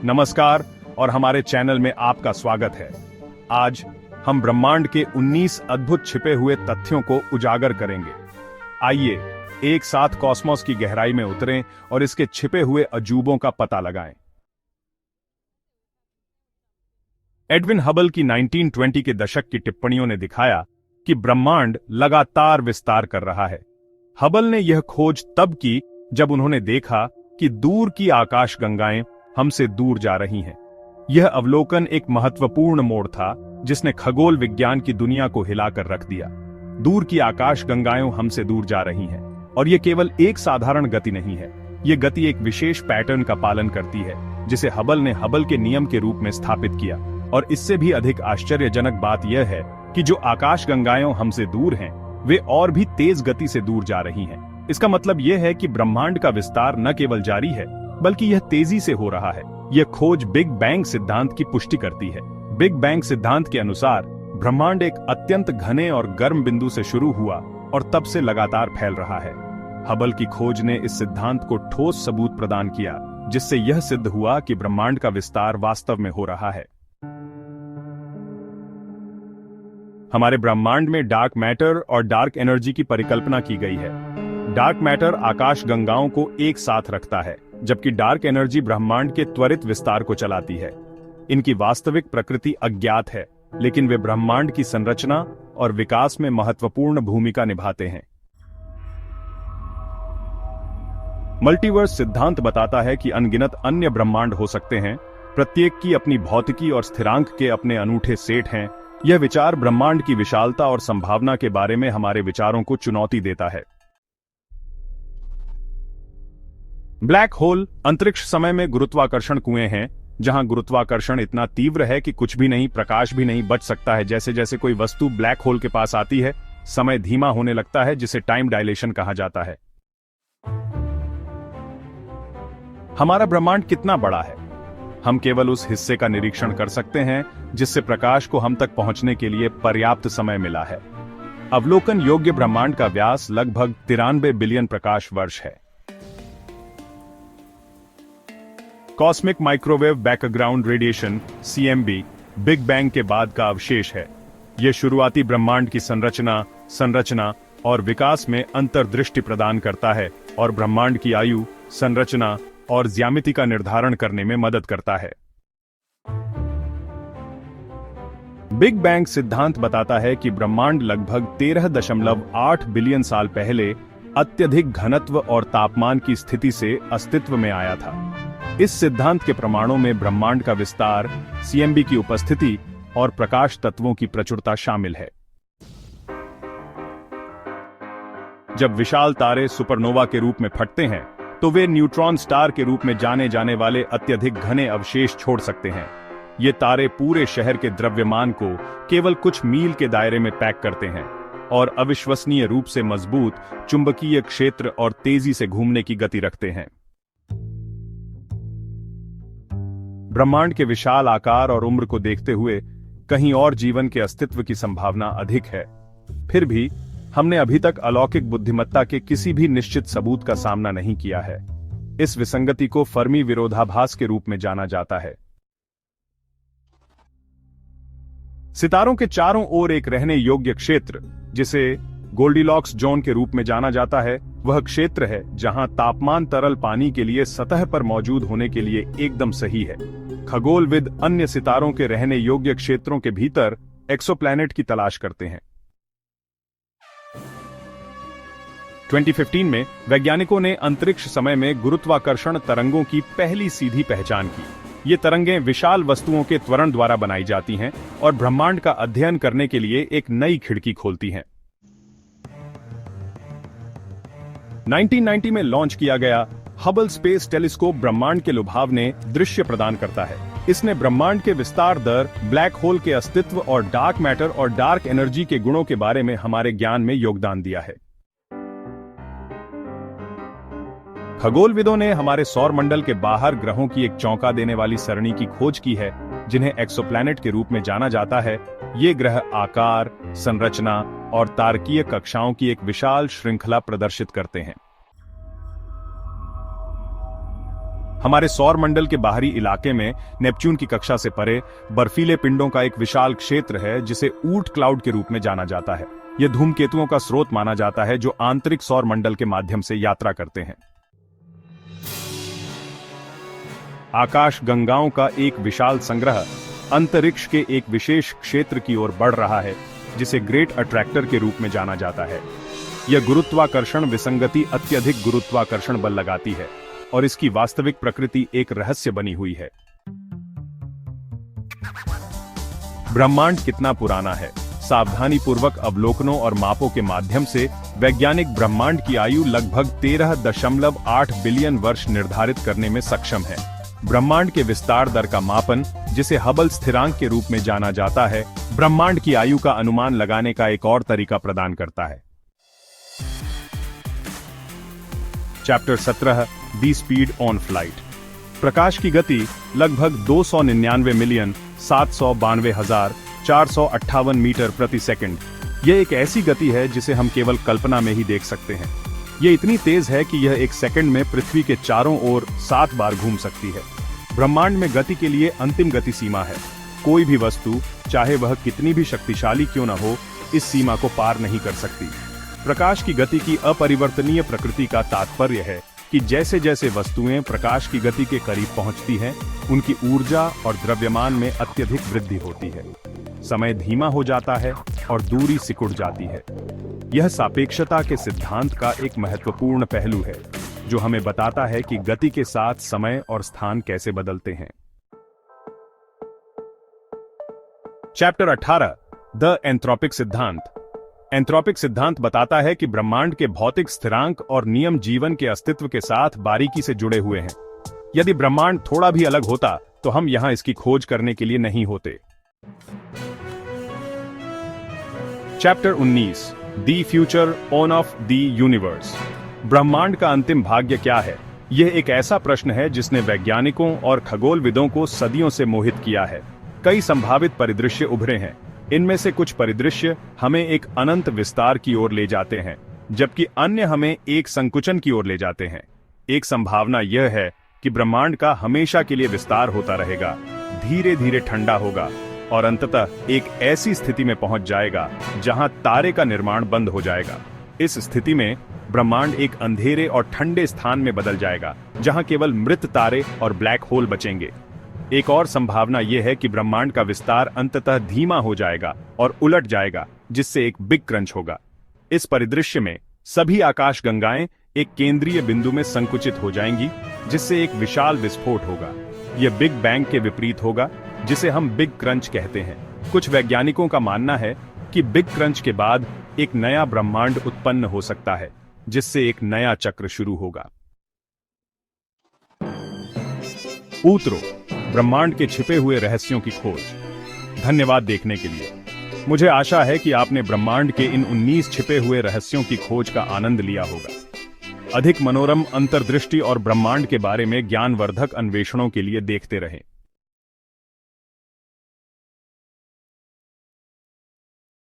नमस्कार और हमारे चैनल में आपका स्वागत है। आज हम ब्रह्मांड के 19 अद्भुत छिपे हुए तथ्यों को उजागर करेंगे। आइए एक साथ कॉस्मोस की गहराई में उतरें और इसके छिपे हुए अजूबों का पता लगाएं। एडविन हबल की 1920 के दशक की टिप्पणियों ने दिखाया कि ब्रह्मांड लगातार विस्तार कर रहा है। हबल ने यह खोज तब की जब उन्होंने देखा कि दूर की आकाशगंगाएं हमसे दूर जा रही हैं। यह अवलोकन एक महत्वपूर्ण मोड़ था जिसने खगोल विज्ञान की दुनिया को हिलाकर रख दिया। दूर की आकाशगंगाएं हमसे दूर जा रही हैं और यह केवल एक साधारण गति नहीं है। यह गति एक विशेष पैटर्न का पालन करती है जिसे हबल ने हबल के नियम के रूप में स्थापित किया। और इससे भी अधिक आश्चर्यजनक बात यह है कि जो आकाशगंगाएं हमसे दूर हैं, वे और भी तेज गति से दूर जा रही हैं। इसका मतलब यह है कि ब्रह्मांड का विस्तार न केवल जारी है, बल्कि यह तेजी से हो रहा है। यह खोज बिग बैंग सिद्धांत की पुष्टि करती है। बिग बैंग सिद्धांत के अनुसार ब्रह्मांड एक अत्यंत घने और गर्म बिंदु से शुरू हुआ और तब से लगातार फैल रहा है। हबल की खोज ने इस सिद्धांत को ठोस सबूत प्रदान किया, जिससे यह सिद्ध हुआ कि ब्रह्मांड का विस्तार वास्तव में हो रहा है। हमारे ब्रह्मांड में डार्क मैटर और डार्क एनर्जी की परिकल्पना की गई है। डार्क मैटर आकाशगंगाओं को एक साथ रखता है, जबकि डार्क एनर्जी ब्रह्मांड के त्वरित विस्तार को चलाती है। इनकी वास्तविक प्रकृति अज्ञात है, लेकिन वे ब्रह्मांड की संरचना और विकास में महत्वपूर्ण भूमिका निभाते हैं। मल्टीवर्स सिद्धांत बताता है कि अनगिनत अन्य ब्रह्मांड हो सकते हैं, प्रत्येक की अपनी भौतिकी और स्थिरांक के अपने अनूठे सेट हैं। यह विचार ब्रह्मांड की विशालता और संभावना के बारे में हमारे विचारों को चुनौती देता है। ब्लैक होल अंतरिक्ष समय में गुरुत्वाकर्षण कुएं हैं, जहां गुरुत्वाकर्षण इतना तीव्र है कि कुछ भी नहीं, प्रकाश भी नहीं बच सकता है। जैसे जैसे कोई वस्तु ब्लैक होल के पास आती है, समय धीमा होने लगता है, जिसे टाइम डायलेशन कहा जाता है। हमारा ब्रह्मांड कितना बड़ा है? हम केवल उस हिस्से का निरीक्षण कर सकते हैं जिससे प्रकाश को हम तक पहुंचने के लिए पर्याप्त समय मिला है। अवलोकन योग्य ब्रह्मांड का व्यास लगभग 93 बिलियन प्रकाश वर्ष है। Cosmic microwave background radiation (CMB) big bang के बाद का अवशेष है। यह शुरुआती ब्रह्मांड की संरचना और विकास में अंतर्दृष्टि प्रदान करता है और ब्रह्मांड की आयु, संरचना और ज्यामिति का निर्धारण करने में मदद करता है। बिग बैंग सिद्धांत बताता है कि ब्रह्मांड लगभग 13.8 बिलियन साल पहले अत्यधिक घनत्व और तापमान की स्थिति से अस्तित्व में आया था। इस सिद्धांत के प्रमाणों में ब्रह्मांड का विस्तार, CMB की उपस्थिति और प्रकाश तत्वों की प्रचुरता शामिल है। जब विशाल तारे सुपरनोवा के रूप में फटते हैं, तो वे न्यूट्रॉन स्टार के रूप में जाने जाने वाले अत्यधिक घने अवशेष छोड़ सकते हैं। ये तारे पूरे शहर के द्रव्यमान को केवल कुछ मील के दायरे में पैक करते हैं और अविश्वसनीय रूप से मजबूत चुंबकीय क्षेत्र और तेजी से घूमने की गति रखते हैं। ब्रह्मांड के विशाल आकार और उम्र को देखते हुए कहीं और जीवन के अस्तित्व की संभावना अधिक है। फिर भी हमने अभी तक अलौकिक बुद्धिमत्ता के किसी भी निश्चित सबूत का सामना नहीं किया है। इस विसंगति को फर्मी विरोधाभास के रूप में जाना जाता है। सितारों के चारों ओर एक रहने योग्य क्षेत्र, जिसे गोल्डीलॉक्स जोन के रूप में जाना जाता है, वह क्षेत्र है जहां तापमान तरल पानी के लिए सतह पर मौजूद होने के लिए एकदम सही है। खगोलविद अन्य सितारों के रहने योग्य क्षेत्रों के भीतर एक्सोप्लैनेट की तलाश करते हैं। 2015 में वैज्ञानिकों ने अंतरिक्ष समय में गुरुत्वाकर्षण तरंगों की पहली सीधी पहचान की। ये तरंगें विशाल वस्तुओं के त्वरण द्वारा बनाई जाती हैं और ब्रह्मांड का अध्ययन करने के लिए एक नई खिड़की खोलती हैं। 1990 में लॉन्च किया गया हबल स्पेस टेलीस्कोप ब्रह्मांड के लुभावने दृश्य प्रदान करता है। इसने ब्रह्मांड के विस्तार दर, ब्लैक होल के अस्तित्व और डार्क मैटर और डार्क एनर्जी के गुणों के बारे में हमारे ज्ञान में योगदान दिया है। खगोलविदों ने हमारे सौर मंडल के बाहर ग्रहों की एक चौंका देने वाली सरणी की खोज की है, जिन्हें एक्सोप्लैनेट के रूप में जाना जाता है। ये ग्रह आकार, संरचना और तारकीय कक्षाओं की एक विशाल श्रृंखला प्रदर्शित करते हैं। हमारे सौर मंडल के बाहरी इलाके में नेपच्यून की कक्षा से परे बर्फीले पिंडों का एक विशाल क्षेत्र है जिसे ऊर्ट क्लाउड के रूप में जाना जाता है। यह धूमकेतुओं का स्रोत माना जाता है जो आंतरिक सौर मंडल के माध्यम से यात्रा करते हैं। आकाश गंगाओं का एक विशाल संग्रह अंतरिक्ष के एक विशेष क्षेत्र की ओर बढ़ रहा है जिसे ग्रेट अट्रैक्टर के रूप में जाना जाता है। यह गुरुत्वाकर्षण विसंगति अत्यधिक गुरुत्वाकर्षण बल लगाती है और इसकी वास्तविक प्रकृति एक रहस्य बनी हुई है। ब्रह्मांड कितना पुराना है? सावधानी पूर्वक अवलोकनों और मापों के माध्यम से वैज्ञानिक ब्रह्मांड की आयु लगभग 13.8 बिलियन वर्ष निर्धारित करने में सक्षम है। ब्रह्मांड के विस्तार दर का मापन, जिसे हबल स्थिरांक के रूप में जाना जाता है, ब्रह्मांड की आयु का अनुमान लगाने का एक और तरीका प्रदान करता है। Chapter 17 the speed on flight. प्रकाश की गति लगभग 299,792,458 मीटर प्रति सेकंड। यह एक ऐसी गति है जिसे हम केवल कल्पना में ही देख सकते हैं। यह इतनी तेज है कि यह एक सेकंड में पृथ्वी के चारों ओर 7 बार घूम सकती है। ब्रह्मांड में गति के लिए अंतिम गति सीमा है। कोई भी वस्तु, चाहे वह कितनी भी शक्तिशाली क्यों न हो, इस सीमा को पार नहीं कर सकती। प्रकाश की गति की अपरिवर्तनीय प्रकृति का तात्पर्य है कि जैसे जैसे वस्तुएं प्रकाश की गति के करीब पहुंचती हैं, उनकी ऊर्जा और द्रव्यमान में अत्यधिक वृद्धि होती है। समय धीमा हो जाता है और दूरी सिकुड़ जाती है। यह सापेक्षता के सिद्धांत का एक महत्वपूर्ण पहलू है जो हमें बताता है कि गति के साथ समय और स्थान कैसे बदलते हैं। चैप्टर 18 द एंथ्रोपिक सिद्धांत। एंथ्रोपिक सिद्धांत बताता है कि ब्रह्मांड के भौतिक स्थिरांक और नियम जीवन के अस्तित्व के साथ बारीकी से जुड़े हुए हैं। यदि ब्रह्मांड थोड़ा भी अलग होता तो हम यहां इसकी खोज करने के लिए नहीं होते। Chapter 19 the future on off the universe. ब्रह्मांड का अंतिम भाग्य क्या है? यह एक ऐसा प्रश्न है जिसने वैज्ञानिकों और खगोलविदों को सदियों से मोहित किया है। कई संभावित परिदृश्य उभरे हैं। इनमें से कुछ परिदृश्य हमें एक अनंत विस्तार की ओर ले जाते हैं, जबकि अन्य हमें एक संकुचन की ओर ले जाते हैं। एक संभावना यह है कि ब्रह्मांड का हमेशा के लिए विस्तार होता रहेगा, धीरे धीरे ठंडा होगा और अंततः एक ऐसी स्थिति में पहुंच जाएगा जहां तारे का निर्माण बंद हो जाएगा। इस स्थिति में ब्रह्मांड एक अंधेरे और ठंडे स्थान में बदल जाएगा जहां केवल मृत तारे और ब्लैक होल बचेंगे। एक और संभावना यह है कि ब्रह्मांड का विस्तार अंततः धीमा हो जाएगा और उलट जाएगा, जिससे एक बिग क्रंच होगा। इस परिदृश्य में सभी आकाश गंगाएं एक केंद्रीय बिंदु में संकुचित हो जाएंगी, जिससे एक विशाल विस्फोट होगा। यह बिग बैंग के विपरीत होगा, जिसे हम बिग क्रंच कहते हैं। कुछ वैज्ञानिकों का मानना है कि बिग क्रंच के बाद एक नया ब्रह्मांड उत्पन्न हो सकता है, जिससे एक नया चक्र शुरू होगा। ऊतरो, ब्रह्मांड के छिपे हुए रहस्यों की खोज। धन्यवाद देखने के लिए। मुझे आशा है कि आपने ब्रह्मांड के इन 19 छिपे हुए रहस्यों की खोज का आनंद लिया होगा। अधिक मनोरम अंतर्दृष्टि और ब्रह्मांड के बारे में ज्ञानवर्धक अन्वेषणों के लिए देखते रहें।